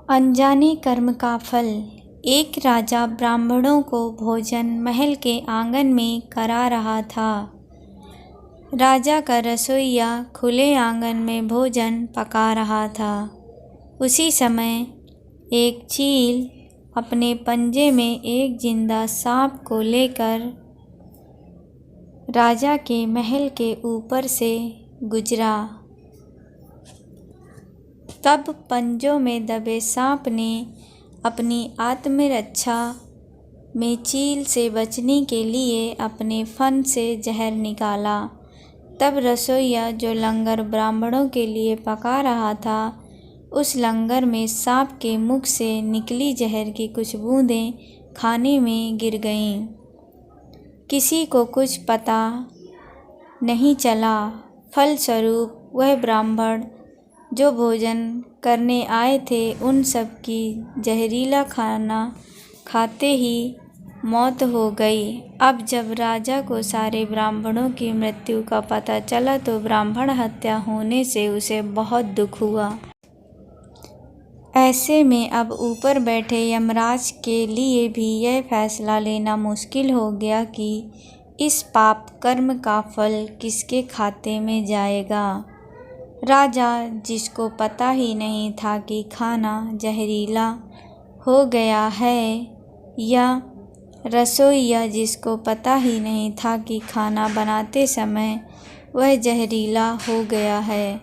अनजाने कर्म का फल। एक राजा ब्राह्मणों को भोजन महल के आंगन में करा रहा था। राजा का रसोइया खुले आंगन में भोजन पका रहा था। उसी समय एक चील अपने पंजे में एक जिंदा सांप को लेकर राजा के महल के ऊपर से गुजरा। तब पंजों में दबे सांप ने अपनी आत्मरक्षा में चील से बचने के लिए अपने फन से जहर निकाला। तब रसोइया जो लंगर ब्राह्मणों के लिए पका रहा था, उस लंगर में सांप के मुख से निकली जहर की कुछ बूंदें खाने में गिर गईं। किसी को कुछ पता नहीं चला। फलस्वरूप वह ब्राह्मण जो भोजन करने आए थे, उन सब की जहरीला खाना खाते ही मौत हो गई। अब जब राजा को सारे ब्राह्मणों की मृत्यु का पता चला तो ब्राह्मण हत्या होने से उसे बहुत दुख हुआ। ऐसे में अब ऊपर बैठे यमराज के लिए भी यह फैसला लेना मुश्किल हो गया कि इस पाप कर्म का फल किसके खाते में जाएगा। राजा, जिसको पता ही नहीं था कि खाना जहरीला हो गया है, या रसोइया जिसको पता ही नहीं था कि खाना बनाते समय वह जहरीला हो गया है,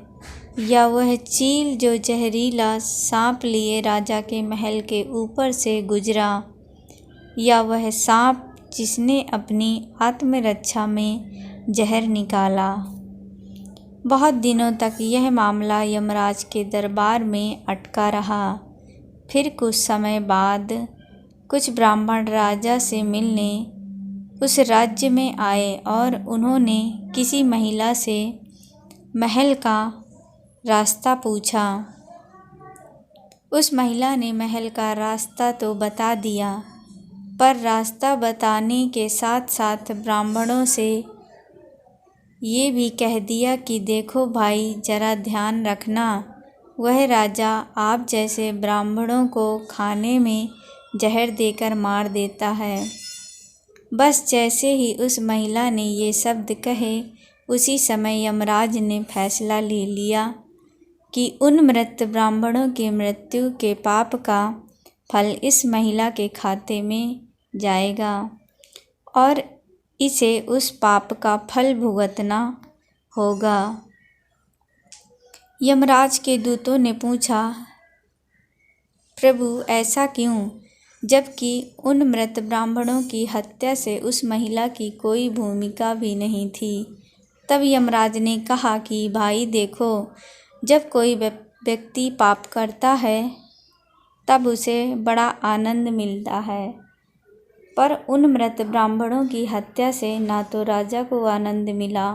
या वह चील जो जहरीला सांप लिए राजा के महल के ऊपर से गुजरा, या वह सांप जिसने अपनी आत्मरक्षा में जहर निकाला। बहुत दिनों तक यह मामला यमराज के दरबार में अटका रहा। फिर कुछ समय बाद कुछ ब्राह्मण राजा से मिलने उस राज्य में आए और उन्होंने किसी महिला से महल का रास्ता पूछा। उस महिला ने महल का रास्ता तो बता दिया, पर रास्ता बताने के साथ साथ ब्राह्मणों से ये भी कह दिया कि देखो भाई, जरा ध्यान रखना, वह राजा आप जैसे ब्राह्मणों को खाने में जहर देकर मार देता है। बस जैसे ही उस महिला ने ये शब्द कहे, उसी समय यमराज ने फैसला ले लिया कि उन मृत ब्राह्मणों की मृत्यु के पाप का फल इस महिला के खाते में जाएगा और इसे उस पाप का फल भुगतना होगा। यमराज के दूतों ने पूछा, प्रभु ऐसा क्यों, जबकि उन मृत ब्राह्मणों की हत्या से उस महिला की कोई भूमिका भी नहीं थी। तब यमराज ने कहा कि भाई देखो, जब कोई व्यक्ति पाप करता है तब उसे बड़ा आनंद मिलता है, पर उन मृत ब्राह्मणों की हत्या से ना तो राजा को आनंद मिला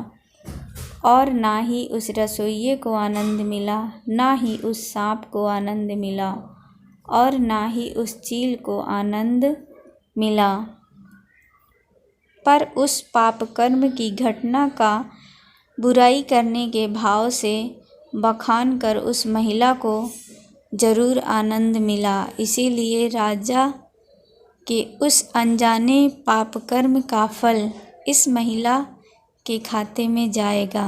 और ना ही उस रसोइये को आनंद मिला, ना ही उस सांप को आनंद मिला और ना ही उस चील को आनंद मिला। पर उस पाप कर्म की घटना का बुराई करने के भाव से बखान कर उस महिला को जरूर आनंद मिला। इसीलिए राजा के उस अनजाने पाप कर्म का फल इस महिला के खाते में जाएगा।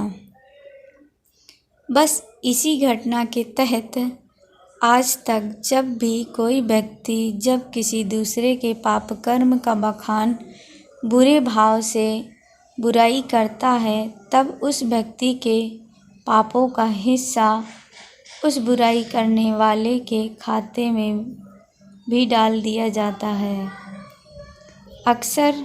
बस इसी घटना के तहत आज तक जब भी कोई व्यक्ति जब किसी दूसरे के पाप कर्म का बखान बुरे भाव से बुराई करता है, तब उस व्यक्ति के पापों का हिस्सा उस बुराई करने वाले के खाते में भी डाल दिया जाता है। अक्सर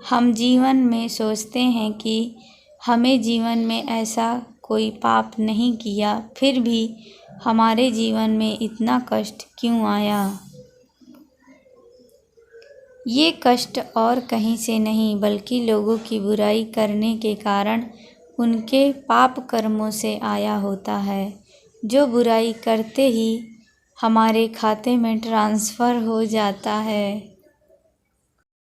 हम जीवन में सोचते हैं कि हमें जीवन में ऐसा कोई पाप नहीं किया, फिर भी हमारे जीवन में इतना कष्ट क्यों आया। ये कष्ट और कहीं से नहीं बल्कि लोगों की बुराई करने के कारण उनके पाप कर्मों से आया होता है, जो बुराई करते ही हमारे खाते में ट्रांसफ़र हो जाता है।